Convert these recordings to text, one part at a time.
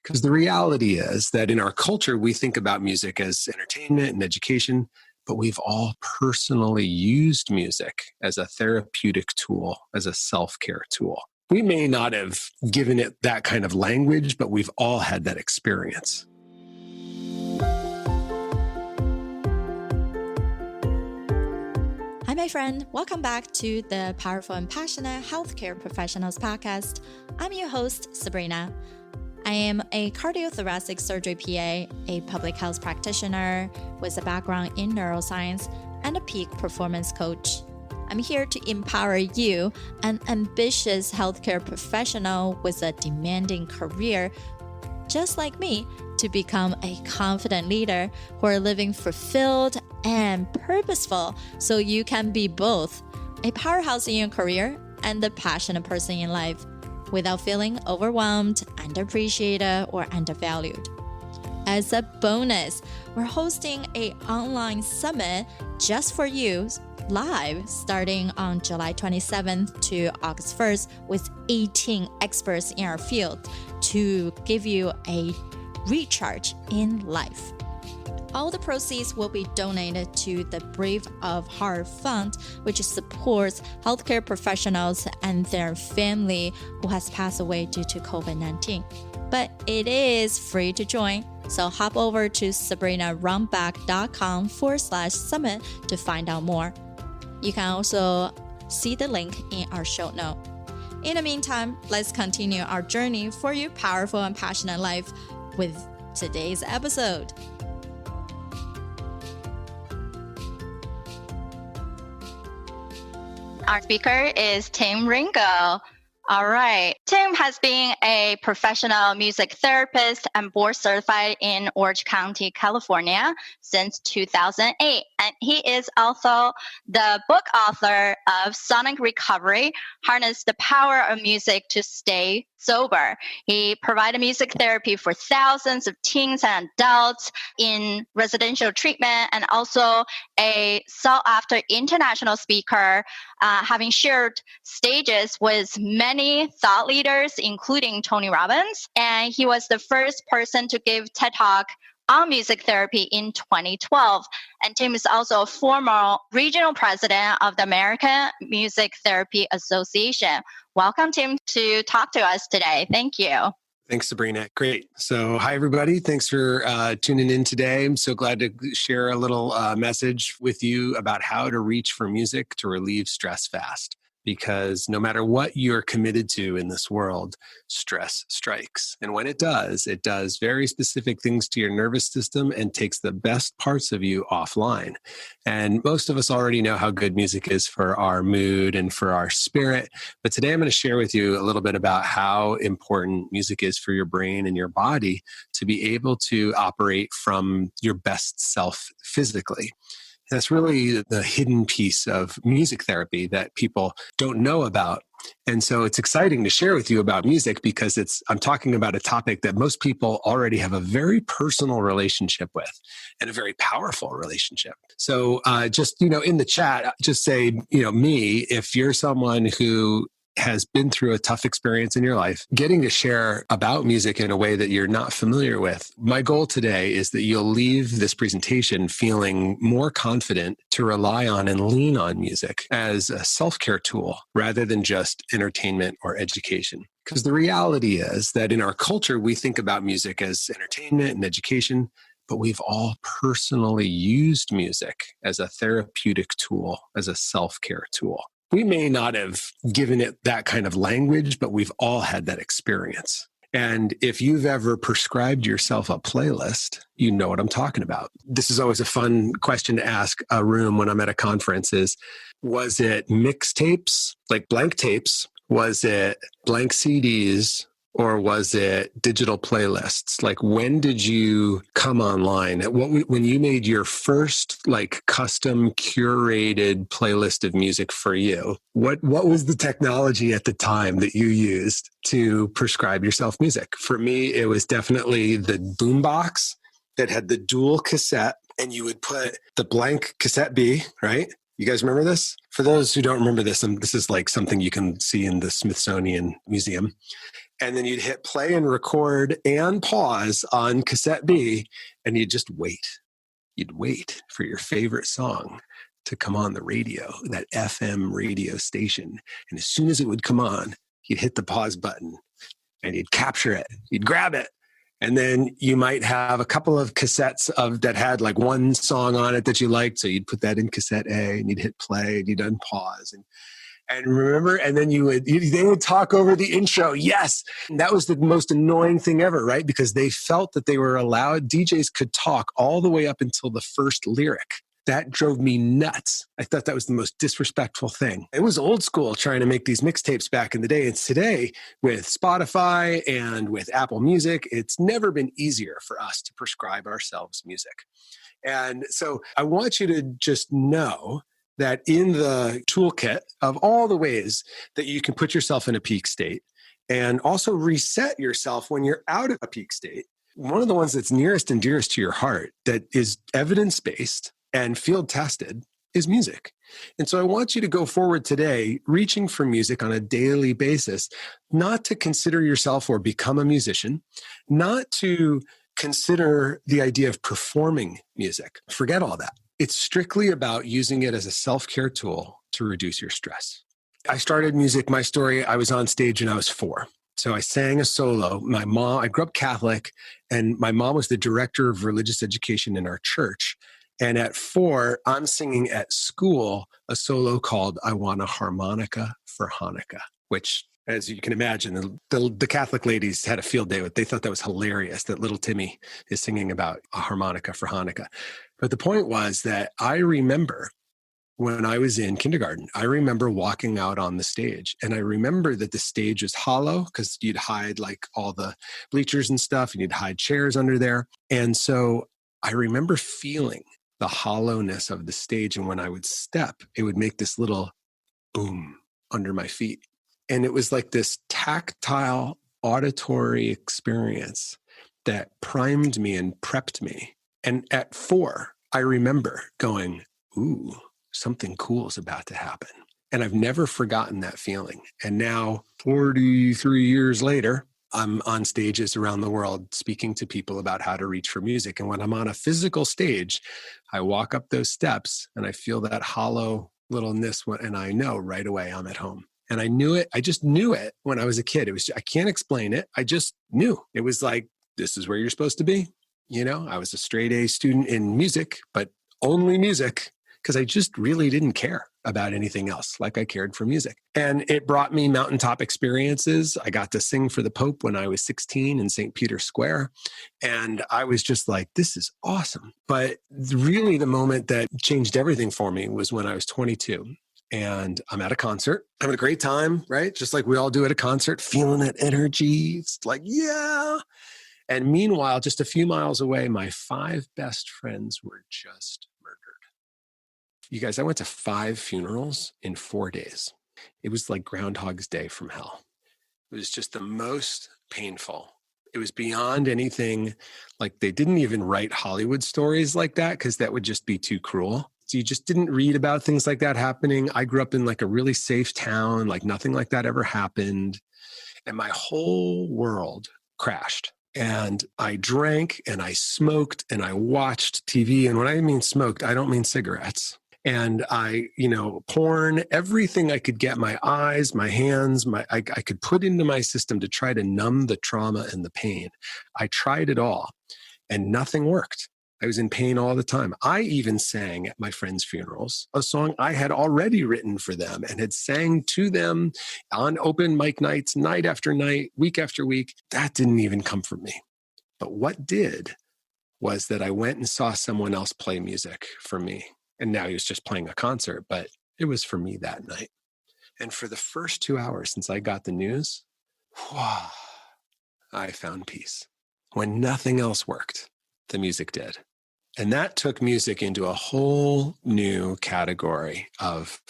Because the reality is that in our culture, we think about music as entertainment and education, but we've all personally used music as a therapeutic tool, as a self-care tool. We may not have given it that kind of language, but we've all had that experience. Hi, my friend. Welcome back to the Powerful and Passionate Healthcare Professionals podcast. I'm your host, Sabrina. I am a cardiothoracic surgery PA, a public health practitioner with a background in neuroscience, and a peak performance coach. I'm here to empower you, an ambitious healthcare professional with a demanding career, just like me, to become a confident leader who are living fulfilled and purposeful so you can be both a powerhouse in your career and a passionate person in life without feeling overwhelmed, underappreciated, or undervalued. As a bonus, we're hosting an online summit just for you live starting on July 27th to August 1st with 18 experts in our field to give you a recharge in life. All the proceeds will be donated to the Brave of Heart Fund, which supports healthcare professionals and their family who has passed away due to COVID-19. But it is free to join, so hop over to sabrinarunbeck.com/summit to find out more. You can also see the link in our show note. In the meantime, let's continue our journey for your powerful and passionate life with today's episode. Our speaker is Tim Ringgold. All right. Tim has been a professional music therapist and board certified in Orange County, California since 2008. And he is also the book author of Sonic Recovery, Harness the Power of Music to Stay Sober. He provided music therapy for thousands of teens and adults in residential treatment and also a sought-after international speaker, having shared stages with many thought leaders, including Tony Robbins. And he was the first person to give TED Talk on music therapy in 2012. And Tim is also a former regional president of the American Music Therapy Association. Welcome, Tim, to talk to us today. Thank you. Thanks, Sabrina. Great. So, hi, everybody. Thanks for tuning in today. I'm so glad to share a little message with you about how to reach for music to relieve stress fast. Because no matter what you're committed to in this world, stress strikes. And when it does very specific things to your nervous system and takes the best parts of you offline. And most of us already know how good music is for our mood and for our spirit. But today I'm going to share with you a little bit about how important music is for your brain and your body to be able to operate from your best self physically. That's really the hidden piece of music therapy that people don't know about. And so it's exciting to share with you about music because I'm talking about a topic that most people already have a very personal relationship with and a very powerful relationship. So just, in the chat, just say, me, if you're someone who has been through a tough experience in your life, getting to share about music in a way that you're not familiar with. My goal today is that you'll leave this presentation feeling more confident to rely on and lean on music as a self-care tool rather than just entertainment or education. Because the reality is that in our culture, we think about music as entertainment and education, but we've all personally used music as a therapeutic tool, as a self-care tool. We may not have given it that kind of language, but we've all had that experience. And if you've ever prescribed yourself a playlist, you know what I'm talking about. This is always a fun question to ask a room when I'm at a conference is, was it mixtapes, like blank tapes? Was it blank CDs? Or was it digital playlists? Like, when did you come online? When you made your first custom curated playlist of music for you, what was the technology at the time that you used to prescribe yourself music? For me, it was definitely the boombox that had the dual cassette, and you would put the blank cassette B, right? You guys remember this? For those who don't remember this, this is like something you can see in the Smithsonian Museum. And then you'd hit play and record and pause on cassette B, and you'd just wait. You'd wait for your favorite song to come on the radio, that FM radio station. And as soon as it would come on, you'd hit the pause button and you'd capture it. You'd grab it. And then you might have a couple of cassettes that had like one song on it that you liked. So you'd put that in cassette A and you'd hit play and you'd unpause. And remember, and then they would talk over the intro. Yes. And that was the most annoying thing ever, right? Because they felt that they were allowed, DJs could talk all the way up until the first lyric. That drove me nuts. I thought that was the most disrespectful thing. It was old school trying to make these mixtapes back in the day. And today, with Spotify and with Apple Music, it's never been easier for us to prescribe ourselves music. And so I want you to just know that in the toolkit of all the ways that you can put yourself in a peak state and also reset yourself when you're out of a peak state, one of the ones that's nearest and dearest to your heart that is evidence-based and field tested is music. And so I want you to go forward today, reaching for music on a daily basis, not to consider yourself or become a musician, not to consider the idea of performing music. Forget all that. It's strictly about using it as a self-care tool to reduce your stress. I started music, my story, I was on stage when I was 4. So I sang a solo. I grew up Catholic, and my mom was the director of religious education in our church. And at 4, I'm singing at school a solo called I Want a Harmonica for Hanukkah, which, as you can imagine, the Catholic ladies had a field day with it. They thought that was hilarious that little Timmy is singing about a harmonica for Hanukkah. But the point was that I remember when I was in kindergarten, I remember walking out on the stage, and I remember that the stage was hollow because you'd hide like all the bleachers and stuff, and you'd hide chairs under there. And so I remember feeling the hollowness of the stage. And when I would step, it would make this little boom under my feet. And it was like this tactile auditory experience that primed me and prepped me. And at 4, I remember going, ooh, something cool is about to happen. And I've never forgotten that feeling. And now, 43 years later, I'm on stages around the world speaking to people about how to reach for music. And when I'm on a physical stage, I walk up those steps and I feel that hollow littleness, and I know right away I'm at home. And I knew it. I just knew it when I was a kid. I can't explain it. I just knew. It was like, this is where you're supposed to be. You know, I was a straight A student in music, but only music, because I just really didn't care about anything else like I cared for music. And it brought me mountaintop experiences. I got to sing for the Pope when I was 16 in St. Peter's Square. And I was just like, this is awesome. But really the moment that changed everything for me was when I was 22. And I'm at a concert, having a great time, right? Just like we all do at a concert, feeling that energy. It's like, yeah. And meanwhile, just a few miles away, my 5 best friends were just murdered. You guys, I went to 5 funerals in 4 days. It was like Groundhog's Day from hell. It was just the most painful. It was beyond anything. Like, they didn't even write Hollywood stories like that because that would just be too cruel. So you just didn't read about things like that happening. I grew up in like a really safe town, like nothing like that ever happened. And my whole world crashed. And I drank and I smoked and I watched TV. And when I mean smoked, I don't mean cigarettes. And I, porn, everything I could get, my eyes, my hands, I could put into my system to try to numb the trauma and the pain. I tried it all and nothing worked. I was in pain all the time. I even sang at my friends' funerals a song I had already written for them and had sang to them on open mic nights, night after night, week after week. That didn't even come from me. But what did was that I went and saw someone else play music for me. And now he was just playing a concert, but it was for me that night. And for the first 2 hours since I got the news, I found peace. When nothing else worked, the music did. And that took music into a whole new category of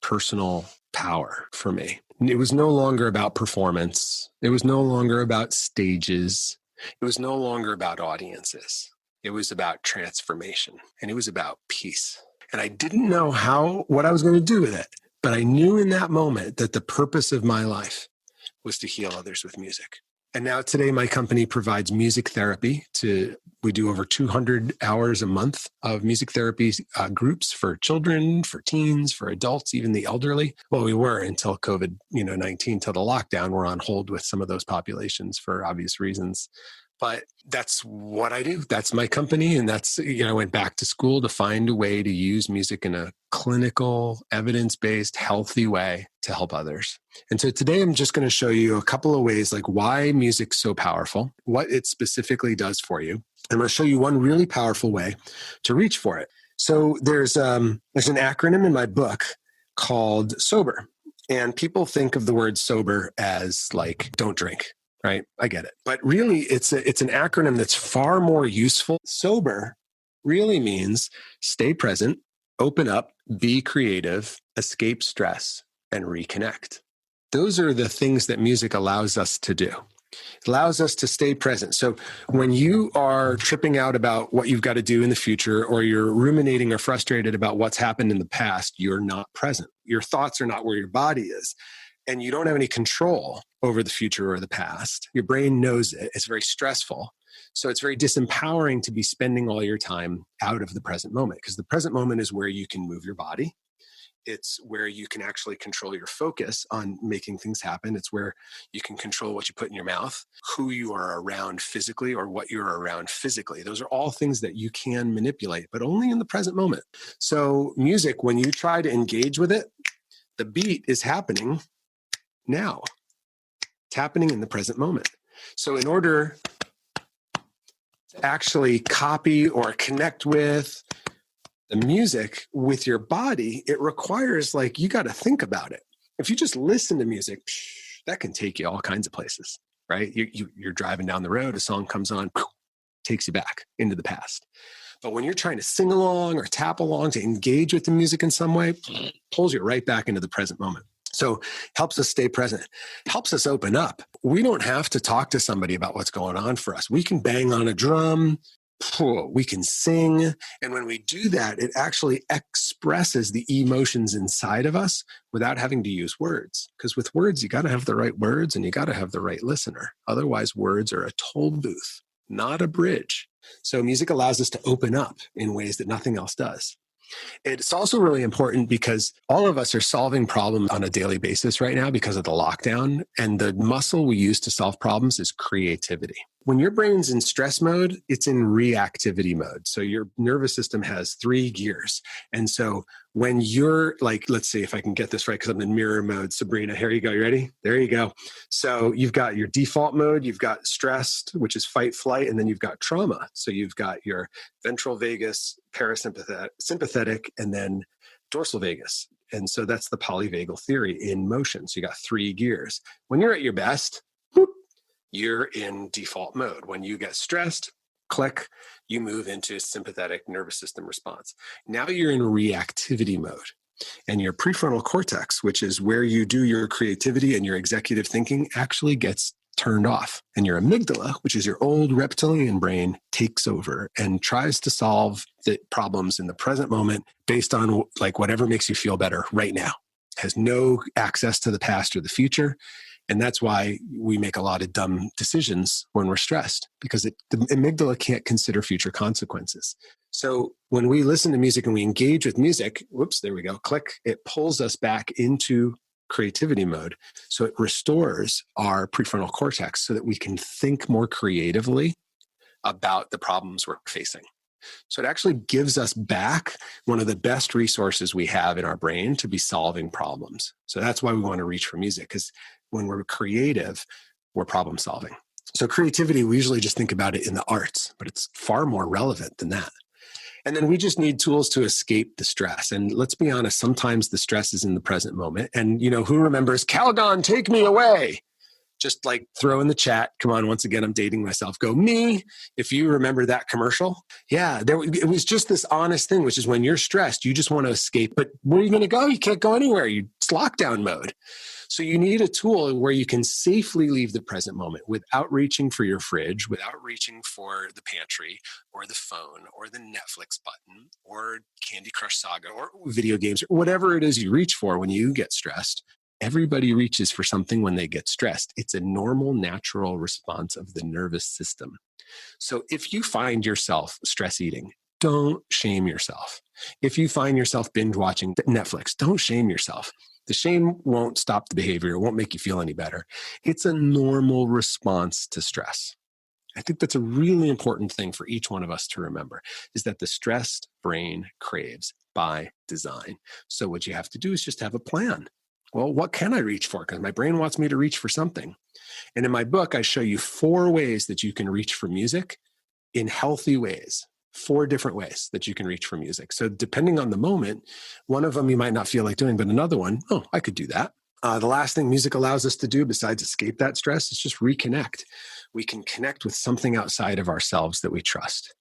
personal power for me. It was no longer about performance. It was no longer about stages. It was no longer about audiences. It was about transformation, and it was about peace. And I didn't know what I was going to do with it, but I knew in that moment that the purpose of my life was to heal others with music. And now today, my company provides music therapy we do over 200 hours a month of music therapy groups for children, for teens, for adults, even the elderly. Well, we were until COVID-19, till the lockdown. We're on hold with some of those populations for obvious reasons. But that's what I do. That's my company. And that's, I went back to school to find a way to use music in a clinical, evidence-based, healthy way to help others. And so today I'm just going to show you a couple of ways, like why music's so powerful, what it specifically does for you. I'm going to show you one really powerful way to reach for it. So there's an acronym in my book called SOBER. And people think of the word sober as like, don't drink. Right? I get it. But really, it's an acronym that's far more useful. SOBER really means stay present, open up, be creative, escape stress, and reconnect. Those are the things that music allows us to do. It allows us to stay present. So when you are tripping out about what you've got to do in the future, or you're ruminating or frustrated about what's happened in the past, you're not present. Your thoughts are not where your body is. And you don't have any control over the future or the past. Your brain knows it. It's very stressful. So it's very disempowering to be spending all your time out of the present moment, because the present moment is where you can move your body. It's where you can actually control your focus on making things happen. It's where you can control what you put in your mouth, who you are around physically, or what you're around physically. Those are all things that you can manipulate, but only in the present moment. So music, when you try to engage with it, the beat is happening now. It's happening in the present moment. So in order to actually copy or connect with the music with your body, it requires, you got to think about it. If you just listen to music, that can take you all kinds of places, right? You're driving down the road, a song comes on, takes you back into the past. But when you're trying to sing along or tap along to engage with the music in some way, pulls you right back into the present moment. So helps us stay present, helps us open up. We don't have to talk to somebody about what's going on for us. We can bang on a drum, we can sing. And when we do that, it actually expresses the emotions inside of us without having to use words. Because with words, you got to have the right words and you got to have the right listener. Otherwise, words are a toll booth, not a bridge. So music allows us to open up in ways that nothing else does. It's also really important because all of us are solving problems on a daily basis right now because of the lockdown. And the muscle we use to solve problems is creativity. When your brain's in stress mode, it's in reactivity mode. So your nervous system has 3 gears. And so when you're let's see if I can get this right, because I'm in mirror mode. Sabrina, here you go. You ready? There you go. So you've got your default mode, you've got stressed, which is fight, flight, and then you've got trauma. So you've got your ventral vagus, parasympathetic, sympathetic, and then dorsal vagus. And so that's the polyvagal theory in motion. So you got 3 gears. When you're at your best, you're in default mode. When you get stressed, click, you move into sympathetic nervous system response. Now you're in reactivity mode. And your prefrontal cortex, which is where you do your creativity and your executive thinking, actually gets turned off. And your amygdala, which is your old reptilian brain, takes over and tries to solve the problems in the present moment based on whatever makes you feel better right now. Has no access to the past or the future. And that's why we make a lot of dumb decisions when we're stressed, because the amygdala can't consider future consequences. So when we listen to music and we engage with music, there we go, click, it pulls us back into creativity mode. So it restores our prefrontal cortex so that we can think more creatively about the problems we're facing. So it actually gives us back one of the best resources we have in our brain to be solving problems. So that's why we want to reach for music, because when we're creative, we're problem solving. So creativity, we usually just think about it in the arts, but it's far more relevant than that. And then we just need tools to escape the stress. And let's be honest, sometimes the stress is in the present moment. And who remembers, Calgon, take me away? Just throw in the chat. Come on, once again, I'm dating myself. Go me, if you remember that commercial. Yeah, it was just this honest thing, which is when you're stressed, you just want to escape. But where are you going to go? You can't go anywhere. It's lockdown mode. So you need a tool where you can safely leave the present moment without reaching for your fridge, without reaching for the pantry or the phone or the Netflix button or Candy Crush Saga or video games or whatever it is you reach for when you get stressed. Everybody reaches for something when they get stressed. It's a normal, natural response of the nervous system. So if you find yourself stress eating, don't shame yourself. If you find yourself binge watching Netflix, don't shame yourself. The shame won't stop the behavior. It won't make you feel any better. It's a normal response to stress. I think that's a really important thing for each one of us to remember, is that the stressed brain craves by design. So what you have to do is just have a plan. Well, what can I reach for? Because my brain wants me to reach for something. And in my book, I show you 4 ways that you can reach for music in healthy ways. 4 different ways that you can reach for music. So depending on the moment, one of them you might not feel like doing, but another one, oh, I could do that. The last thing music allows us to do besides escape that stress is just reconnect. We can connect with something outside of ourselves that we trust.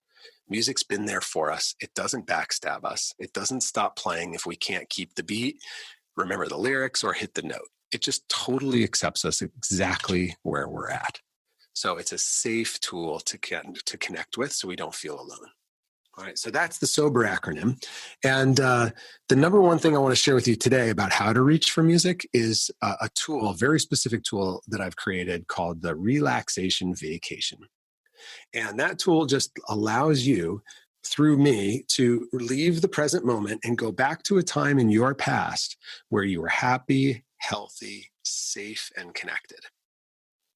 Music's been there for us. It doesn't backstab us. It doesn't stop playing if we can't keep the beat, remember the lyrics, or hit the note. It just totally accepts us exactly where we're at. So it's a safe tool to connect with so we don't feel alone. All right, so that's the SOBER acronym. And the number one thing I want to share with you today about how to reach for music is a tool, a very specific tool that I've created called the relaxation vacation. And that tool just allows you, through me, to leave the present moment and go back to a time in your past where you were happy, healthy, safe, and connected.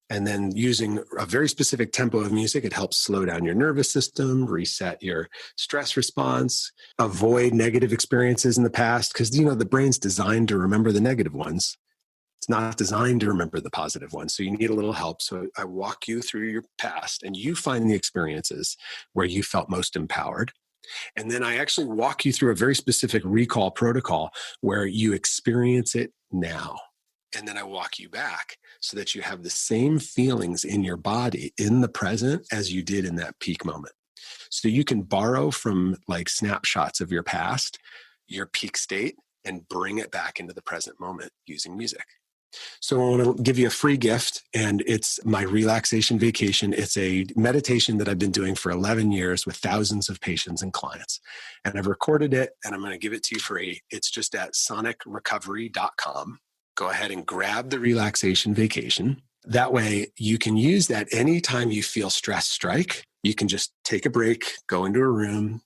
And then using a very specific tempo of music, it helps slow down your nervous system, reset your stress response, avoid negative experiences in the past. Because, the brain's designed to remember the negative ones. It's not designed to remember the positive ones. So you need a little help. So I walk you through your past and you find the experiences where you felt most empowered. And then I actually walk you through a very specific recall protocol where you experience it now. And then I walk you back so that you have the same feelings in your body in the present as you did in that peak moment. So you can borrow from like snapshots of your past, your peak state, and bring it back into the present moment using music. So I want to give you a free gift, and it's my relaxation vacation. It's a meditation that I've been doing for 11 years with thousands of patients and clients. And I've recorded it, and I'm going to give it to you free. It's just at sonicrecovery.com. Go ahead and grab the relaxation vacation. That way you can use that anytime you feel stress strike. You can just take a break, go into a room,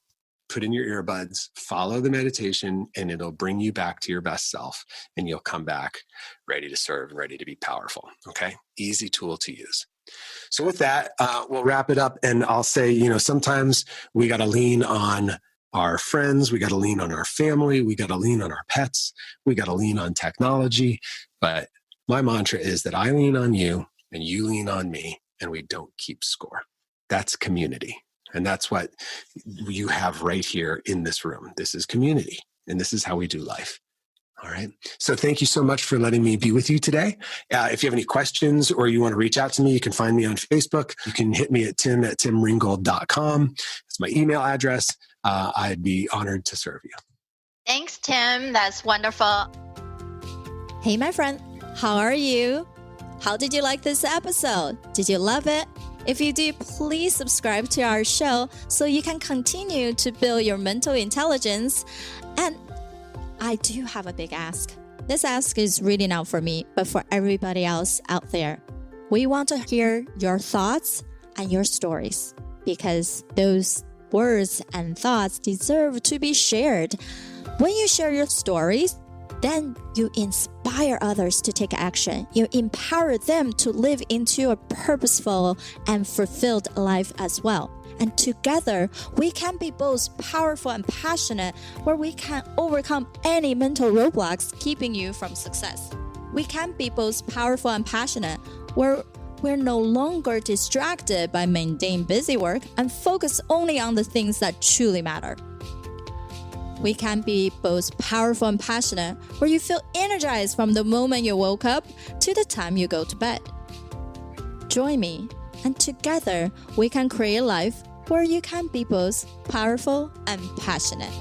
put in your earbuds, follow the meditation, and it'll bring you back to your best self. And you'll come back ready to serve and ready to be powerful. Okay? Easy tool to use. So with that, we'll wrap it up. And I'll say, sometimes we got to lean on our friends, we got to lean on our family, we got to lean on our pets, we got to lean on technology. But my mantra is that I lean on you and you lean on me, and we don't keep score. That's community. And that's what you have right here in this room. This is community, and this is how we do life. All right. So thank you so much for letting me be with you today. If you have any questions or you want to reach out to me, you can find me on Facebook. You can hit me at tim@timringgold.com. It's my email address. I'd be honored to serve you. Thanks, Tim. That's wonderful. Hey, my friend, how are you? How did you like this episode? Did you love it? If you do, please subscribe to our show so you can continue to build your mental intelligence. And I do have a big ask. This ask is really not for me, but for everybody else out there. We want to hear your thoughts and your stories, because those words and thoughts deserve to be shared. When you share your stories, then you inspire others to take action. You empower them to live into a purposeful and fulfilled life as well. And together, we can be both powerful and passionate, where we can overcome any mental roadblocks keeping you from success. We can be both powerful and passionate, where we're no longer distracted by mundane busy work and focus only on the things that truly matter. We can be both powerful and passionate, where you feel energized from the moment you woke up to the time you go to bed. Join me, and together we can create a life where you can be both powerful and passionate.